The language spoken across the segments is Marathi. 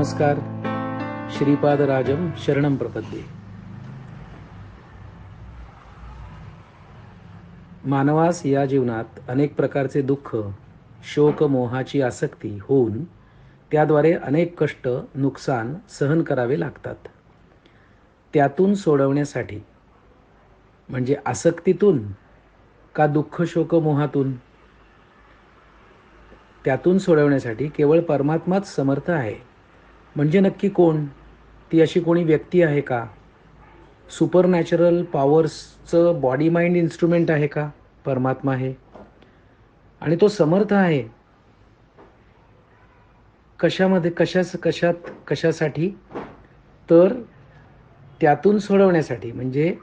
नमस्कार. श्रीपादराजम शरणम प्रपद्ये. मानवास या जीवनात अनेक प्रकारचे दुःख, शोक, मोहाची आसक्ती होऊन त्याद्वारे अनेक कष्ट, नुकसान सहन करावे लागतात. त्यातून सोडवण्यासाठी म्हणजे आसक्तीतून का दुःख, शोक, मोहातून, त्यातून सोडवण्यासाठी केवळ परमात्माच समर्थ आहे. म्हणजे नक्की कोण? ती अशी कोणी व्यक्ती आहे का? सुपर नॅचरल पॉवर्सचं बॉडी माइंड इन्स्ट्रुमेंट आहे का? परमात्मा आहे आणि तो समर्थ आहे. कशामध्ये, कशासाठी? तर त्यातून सोडवण्यासाठी. म्हणजे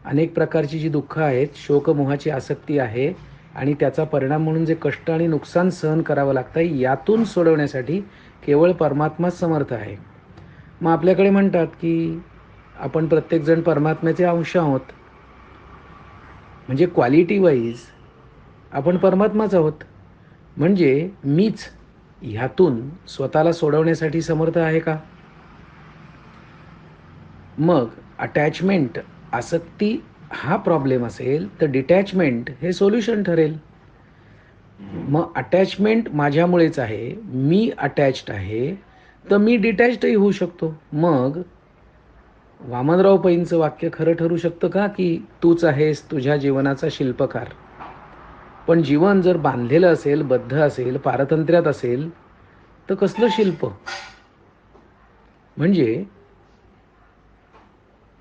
अनेक प्रकारची जी दुःख आहेत, शोकमोहाची आसक्ती आहे आणि त्याचा परिणाम म्हणून जे कष्ट आणि नुकसान सहन करावं लागतं, यातून सोडवण्यासाठी केवळ परमात्माच समर्थ आहे. मग आपल्याकडे म्हणतात की आपण प्रत्येकजण परमात्म्याचे अंश आहोत. म्हणजे क्वालिटी वाईज आपण परमात्माच आहोत. म्हणजे मीच ह्यातून स्वतःला सोडवण्यासाठी समर्थ आहे का? मग अटॅचमेंट, आसक्ती हा प्रॉब्लेम असेल तर डिटॅचमेंट हे सोल्युशन ठरेल. मग अटॅचमेंट माझ्यामुळेच आहे, मी अटॅच्ड आहे, तर मी डिटॅच्डही होऊ शकतो. मग वामनराव पैंचं वाक्य खरं ठरू शकतं का की तूच आहेस तुझ्या जीवनाचा शिल्पकार? पण जीवन जर बांधलेलं असेल, बद्ध असेल, पारतंत्र्यात असेल, तर कसलं शिल्प? म्हणजे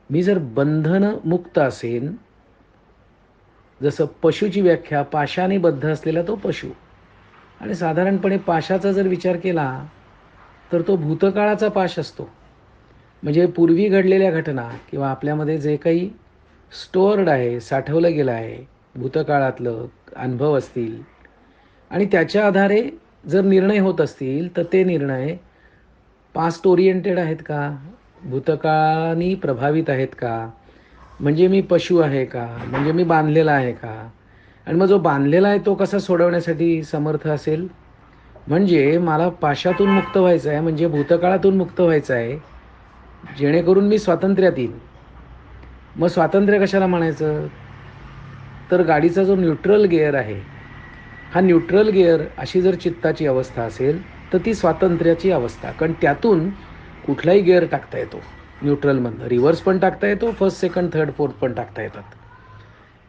मी जर बंधन मुक्त असेन, जसं पशुची व्याख्या, पाशाने बद्ध असलेला तो पशु. आणि साधारणपणे पाशाचा जर विचार केला तर तो भूतकाळाचा पाश असतो. म्हणजे पूर्वी घडलेल्या घटना किंवा आपल्यामध्ये जे काही स्टोअर्ड आहे, साठवलं गेलं आहे, भूतकाळातलं अनुभव असतील आणि त्याच्या आधारे जर निर्णय होत असतील तर ते निर्णय पास्ट ओरिएंटेड आहेत का? भूतकाळाने प्रभावित आहेत का? म्हणजे मी पशु आहे का? म्हणजे मी बांधलेला आहे का? आणि मग जो बांधलेला आहे तो कसा सोडवण्यासाठी समर्थ असेल? म्हणजे मला पाशातून मुक्त व्हायचं आहे, म्हणजे भूतकाळातून मुक्त व्हायचं आहे, जेणेकरून मी स्वातंत्र्यात येईल. मग स्वातंत्र्य कशाला म्हणायचं? तर गाडीचा जो न्यूट्रल गिअर आहे, हा न्यूट्रल गिअर अशी जर चित्ताची अवस्था असेल तर ती स्वातंत्र्याची अवस्था. कारण त्यातून कुठलाही गिअर टाकता येतो. न्यूट्रलमधनं रिव्हर्स पण टाकता येतो, फर्स्ट, सेकंड, थर्ड, फोर्थ पण टाकता येतात.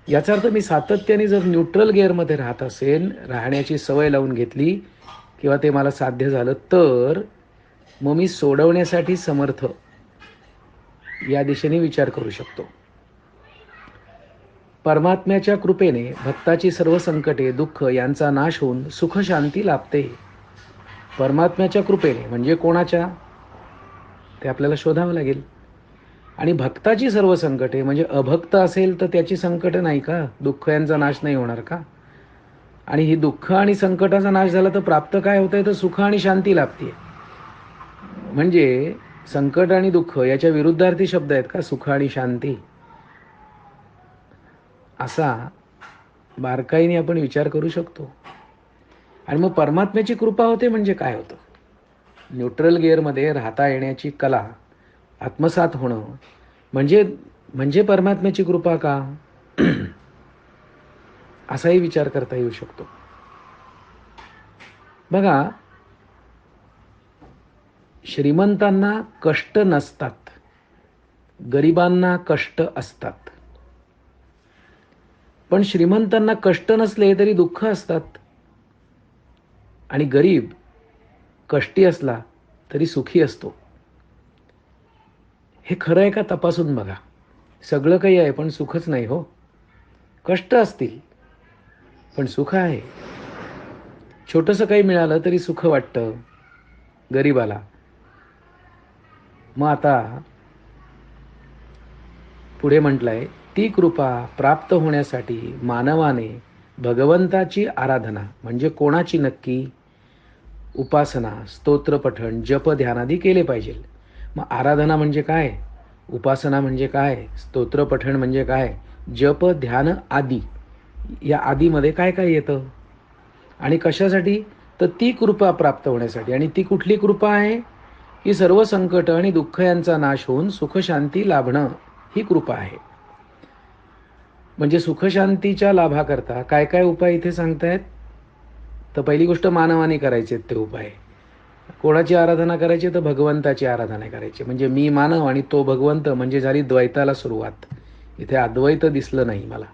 याचा अर्थ मी सातत्याने जर न्यूट्रल गिअरमध्ये राहत असेल, राहण्याची सवय लावून घेतली किंवा ते मला साध्य झालं, तर मग मी सोडवण्यासाठी समर्थ या दिशेने विचार करू शकतो. परमात्म्याच्या कृपेने भक्ताची सर्व संकटे, दुःख यांचा नाश होऊन सुख शांती लाभते. परमात्म्याच्या कृपेने म्हणजे कोणाच्या? ते आपल्याला शोधावं लागेल. आणि भक्ताची सर्व संकटे म्हणजे अभक्त असेल तर त्याची संकट नाही का? दुःख यांचा नाश नाही होणार का? आणि ही दुःख आणि संकटाचा नाश झाला तर प्राप्त काय होतंय? तर सुख आणि शांती लाभते. म्हणजे संकट आणि दुःख याच्या विरुद्धार्थी शब्द आहेत का सुख आणि शांती? असा बारकाईने आपण विचार करू शकतो. आणि मग परमात्म्याची कृपा होते म्हणजे काय होतं? न्यूट्रल गिअरमध्ये राहता येण्याची कला आत्मसात होणं म्हणजे म्हणजे परमात्म्याची कृपा का? असाही विचार करता येऊ शकतो. बघा, श्रीमंतांना कष्ट नसतात, गरिबांना कष्ट असतात. पण श्रीमंतांना कष्ट नसले तरी दुःख असतात आणि गरीब कष्टी असला तरी सुखी असतो. हे खरं आहे का? तपासून बघा. सगळं काही आहे पण सुखच नाही हो. कष्ट असतील पण सुख आहे. छोटंसं काही मिळालं तरी सुख वाटतं गरीबाला. मग आता पुढे म्हटलंय, ती कृपा प्राप्त होण्यासाठी मानवाने भगवंताची आराधना म्हणजे कोणाची नक्की? उपासना, स्तोत्रपठण, जप, ध्यानादी केले पाहिजे. मग आराधना म्हणजे काय? उपासना म्हणजे काय? स्तोत्रपठण म्हणजे काय? जप, ध्यान आदी. या आदीमध्ये काय काय येतं? आणि कशासाठी? तर ती कृपा प्राप्त होण्यासाठी. आणि ती कुठली कृपा आहे? ही सर्व संकट आणि दुःख यांचा नाश होऊन सुखशांती लाभणं ही कृपा आहे. म्हणजे सुखशांतीच्या लाभाकरता काय काय उपाय इथे सांगतायत? तर पहिली गोष्ट मानवाने करायचे ते उपाय. कोणाची आराधना करायची? तर भगवंताची आराधना करायची. म्हणजे मी मानव आणि तो भगवंत, म्हणजे झाली द्वैताला सुरुवात. इथे अद्वैत दिसलं नाही मला.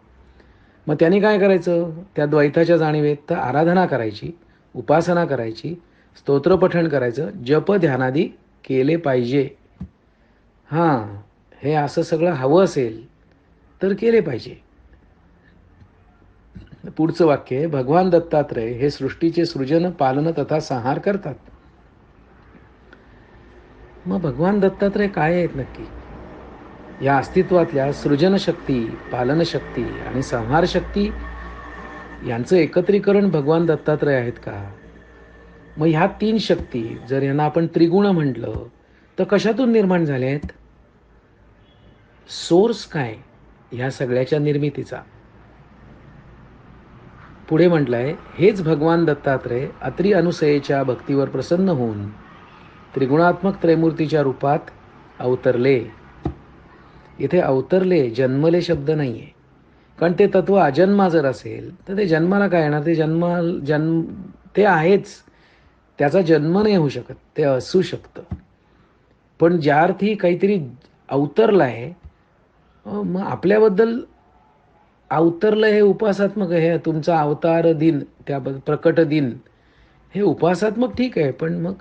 मग त्यांनी काय करायचं? त्या द्वैताच्या जाणीवेत तर आराधना करायची, उपासना करायची, स्तोत्रपठण करायचं, जप ध्यानादी केले पाहिजे. हां, हे असं सगळं हवं असेल तर केले पाहिजे. पुढचं वाक्य आहे, भगवान दत्तात्रय हे सृष्टीचे सृजन, पालन तथा संहार करतात. मग भगवान दत्तात्रय काय आहेत नक्की? या अस्तित्वातल्या सृजनशक्ती, पालनशक्ती आणि संहारशक्ती यांचं एकत्रीकरण भगवान दत्तात्रय आहेत का? मग ह्या 3 शक्ती जर यांना आपण त्रिगुण म्हटलं तर कशातून निर्माण झाल्या आहेत? सोर्स काय ह्या सगळ्याच्या निर्मितीचा? पुढे म्हटलंय, हेच भगवान दत्तात्रय अत्रि अनुसयेच्या भक्तीवर प्रसन्न होऊन त्रिगुणात्मक त्रैमूर्तीच्या रूपात अवतरले. इथे अवतरले, जन्मले शब्द नाहीये. कारण ते तत्व अजन्मा जर असेल तर ते जन्माला काय येणार? ते जन्म ते आहेच, त्याचा जन्म नाही होऊ शकत, ते असू शकतं. पण ज्या अर्थी काहीतरी अवतरलाय, मग आपल्याबद्दल अवतरलं हे उपासात्मक आहे. तुमचा अवतार दिन, त्या प्रकट दिन, हे उपासात्मक ठीक आहे. पण मग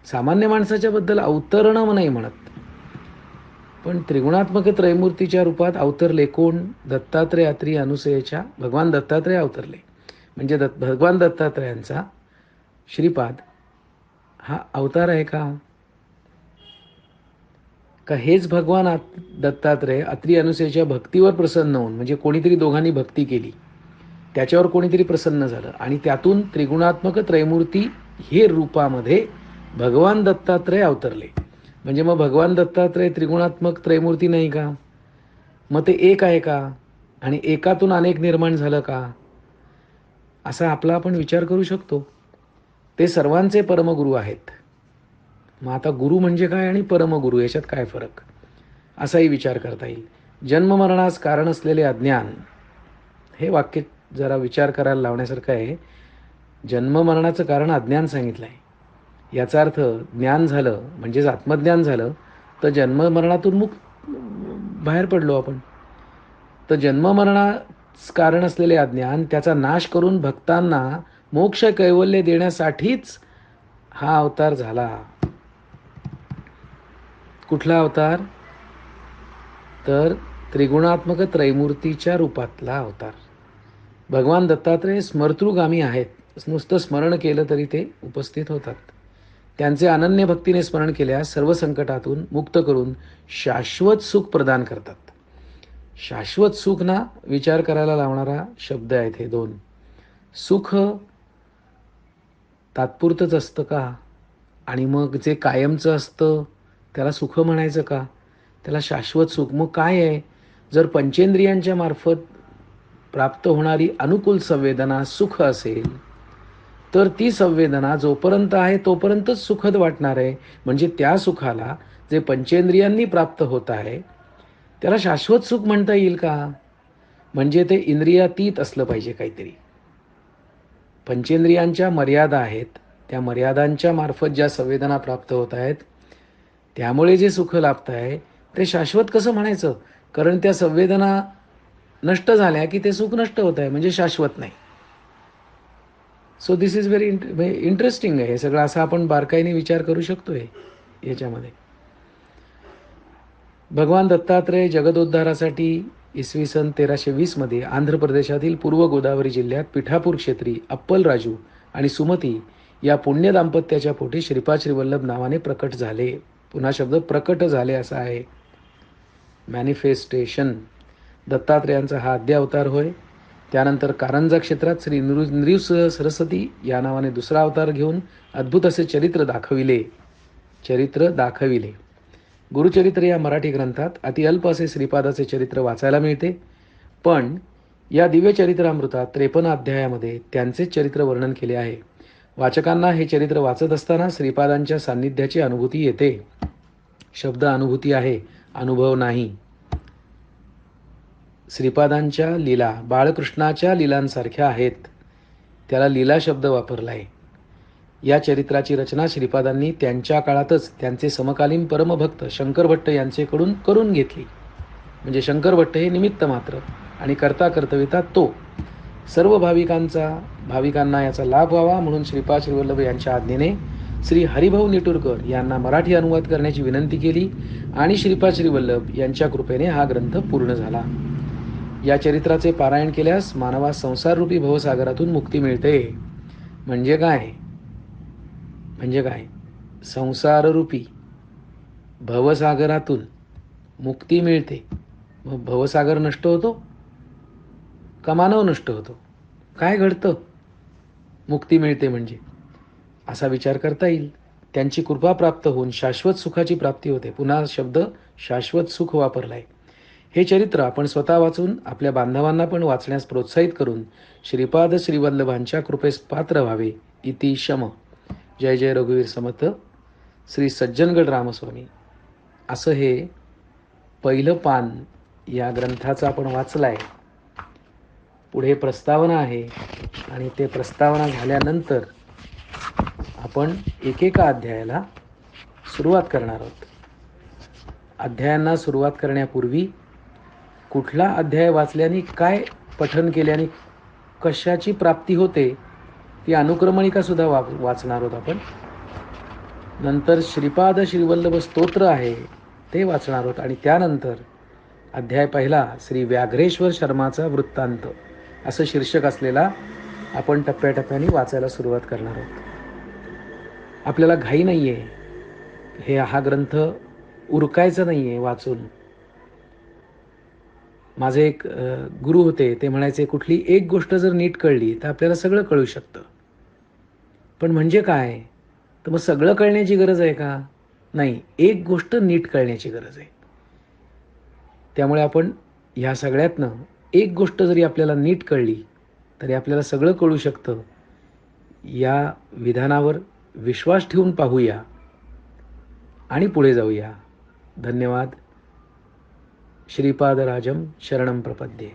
सामान्य माणसाच्या बद्दल अवतरणं नाही म्हणत. पण त्रिगुणात्मक त्रैमूर्तीच्या रूपात अवतरले कोण? दत्तात्रय अत्रि अनुसयेच्या भगवान दत्तात्रय अवतरले. म्हणजे भगवान दत्तात्रयांचा श्रीपाद हा अवतार आहे का? का हेच भगवान दत्तात्रय अत्रि अनुसयेच्या भक्तीवर प्रसन्न होऊन, म्हणजे कोणीतरी दोघांनी भक्ती केली, त्याच्यावर कोणीतरी प्रसन्न झालं आणि त्यातून त्रिगुणात्मक त्रैमूर्ती हे रूपामध्ये भगवान दत्तात्रय अवतरले. म्हणजे मग भगवान दत्तात्रय त्रिगुणात्मक त्रैमूर्ती नाही का? मग ते एक आहे का? आणि एकातून अनेक निर्माण झालं का? असा आपला आपण विचार करू शकतो. ते सर्वांचे परमगुरू आहेत. मग आता गुरु म्हणजे काय आणि परमगुरू याच्यात काय फरक, असाही विचार करता येईल. जन्ममरणास कारण असलेले अज्ञान, हे वाक्य जरा विचार करायला लावण्यासारखं आहे. जन्ममरणाचं कारण अज्ञान सांगितलं आहे. याचा अर्थ ज्ञान झालं म्हणजेच आत्मज्ञान झालं तर जन्ममरणातून बाहेर पडलो आपण. तर जन्ममरणास कारण असलेले अज्ञान, त्याचा नाश करून भक्तांना मोक्ष कैवल्य देण्यासाठीच हा अवतार झाला. कुठला अवतार? तर त्रिगुणात्मक त्रैमूर्तीच्या रूपातला अवतार. भगवान दत्तात्रय स्मर्तृगामी आहेत. नुसतं स्मरण केलं तरी ते उपस्थित होतात. त्यांचे अनन्य भक्तीने स्मरण केल्यास सर्व संकटातून मुक्त करून शाश्वत सुख प्रदान करतात. शाश्वत सुख ना विचार करायला लावणारा शब्द आहेत हे दोन. सुख तात्पुरतंच असतं का? आणि मग जे कायमचं असतं त्याला सुख म्हणायचं का? त्याला शाश्वत सुख मग काय आहे? जर पंचेंद्रियांच्या मार्फत प्राप्त होणारी अनुकूल संवेदना सुख असेल तर ती संवेदना जोपर्यंत आहे तोपर्यंतच सुखद वाटणार आहे. म्हणजे त्या सुखाला जे पंचेंद्रियांनी प्राप्त होत आहे त्याला शाश्वत सुख म्हणता येईल का? म्हणजे ते इंद्रियातीत असलं पाहिजे काहीतरी. पंचेंद्रियांच्या मर्यादा आहेत, त्या मर्यादांच्या मार्फत ज्या संवेदना प्राप्त होत आहेत त्यामुळे जे सुख लाभत आहे ते शाश्वत कसं म्हणायचं? कारण त्या संवेदना नष्ट झाल्या की ते सुख नष्ट होत आहे, म्हणजे शाश्वत नाही. So this is very interesting आहे हे सगळं. असं आपण बारकाईने विचार करू शकतोय याच्यामध्ये. भगवान दत्तात्रय जगदोद्धारासाठी इसवी सन 1320 मध्ये आंध्र प्रदेशातील पूर्व गोदावरी जिल्ह्यात पिठापूर क्षेत्री अप्पलराजू आणि सुमती या पुण्य दाम्पत्याच्या पोटी श्रीपाद श्रीवल्लभ नावाने प्रकट झाले. पुन्हा शब्द प्रकट झाले असा आहे. मॅनिफेस्टेशन. दत्तात्रयांचा हा आद्य अवतार होय. त्यानंतर कारंजा क्षेत्रात श्री नृसिंह सरस्वती या नावाने दुसरा अवतार घेऊन अद्भुत असे चरित्र दाखविले. गुरुचरित्र या मराठी ग्रंथात अति अल्प असे श्रीपादाचे चरित्र वाचायला मिळते. पण या दिव्य चरित्रामृतात 53 अध्यायामध्ये त्यांचे चरित्र वर्णन केले आहे. वाचकांना हे चरित्र वाचत असताना श्रीपादांच्या सान्निध्याची अनुभूती येते. शब्द अनुभूती आहे, अनुभव नाही. श्रीपादांच्या लीला बाळकृष्णाच्या लीलांसारख्या आहेत. त्याला लीला शब्द वापरलाय. या चरित्राची रचना श्रीपादांनी त्यांच्या काळातच त्यांचे समकालीन परमभक्त शंकर भट्ट यांचेकडून करून घेतली. म्हणजे शंकर भट्ट हे निमित्त मात्र आणि करता कर्तविता तो. सर्व भाविकांना याचा लाभ व्हावा म्हणून श्रीपाद श्रीवल्लभ यांच्या आज्ञेने श्री हरिभाऊ निटुरकर यांना मराठी अनुवाद करण्याची विनंती केली आणि श्रीपाद श्रीवल्लभ यांच्या कृपेने हा ग्रंथ पूर्ण झाला. या चरित्राचे पारायण केल्यास मानवास संसाररूपी भवसागरातून मुक्ती मिळते. म्हणजे काय? संसाररूपी भवसागरातून मुक्ती मिळते. मग भवसागर नष्ट होतो का मानव नष्ट होतो? काय घडतं? मुक्ती मिळते म्हणजे असा विचार करता येईल. त्यांची कृपा प्राप्त होऊन शाश्वत सुखाची प्राप्ती होते. पुन्हा शब्द शाश्वत सुख वापरलाय. हे चरित्र आपण स्वतः वाचून आपल्या बांधवांना पण वाचण्यास प्रोत्साहित करून श्रीपाद श्रीवल्लभांच्या कृपेस पात्र व्हावे. इति शम. जय जय रघुवीर समर्थ. श्री सज्जनगड रामस्वामी. असं हे पहिलं पान या ग्रंथाचं आपण वाचलंय. पुढे प्रस्तावना आहे आणि ते प्रस्तावना झाल्यानंतर आपण एकेका अध्यायाला सुरुवात करणार आहोत. अध्यायांना सुरुवात करण्यापूर्वी कुठला अध्याय वाचल्याने काय पठन केल्याने कशाची प्राप्ती होते ती अनुक्रमणिका सुद्धा वाचणार आहोत आपण. नंतर श्रीपाद श्रीवल्लभ स्तोत्र आहे ते वाचणार आहोत आणि त्यानंतर अध्याय पहिला श्री व्याघ्रेश्वर शर्माचा वृत्तांत असं शीर्षक असलेला आपण टप्प्याटप्प्याने वाचायला सुरुवात करणार आहोत. आपल्याला घाई नाही आहे. हा ग्रंथ उरकायचा नाही आहे वाचून. माझे एक गुरु होते, ते म्हणायचे कुठली एक गोष्ट जर नीट कळली तर आपल्याला सगळं कळू शकतं. पण म्हणजे काय? तर मग सगळं कळण्याची गरज आहे का? नाही, एक गोष्ट नीट कळण्याची गरज आहे. त्यामुळे आपण ह्या सगळ्यातनं एक गोष्ट जरी आपल्याला नीट कळली तरी आपल्याला सगळं कळू शकतं. या विधानावर विश्वास ठेवून पाहूया आणि पुढे जाऊया. धन्यवाद. श्रीपादराजम शरणं प्रपद्ये.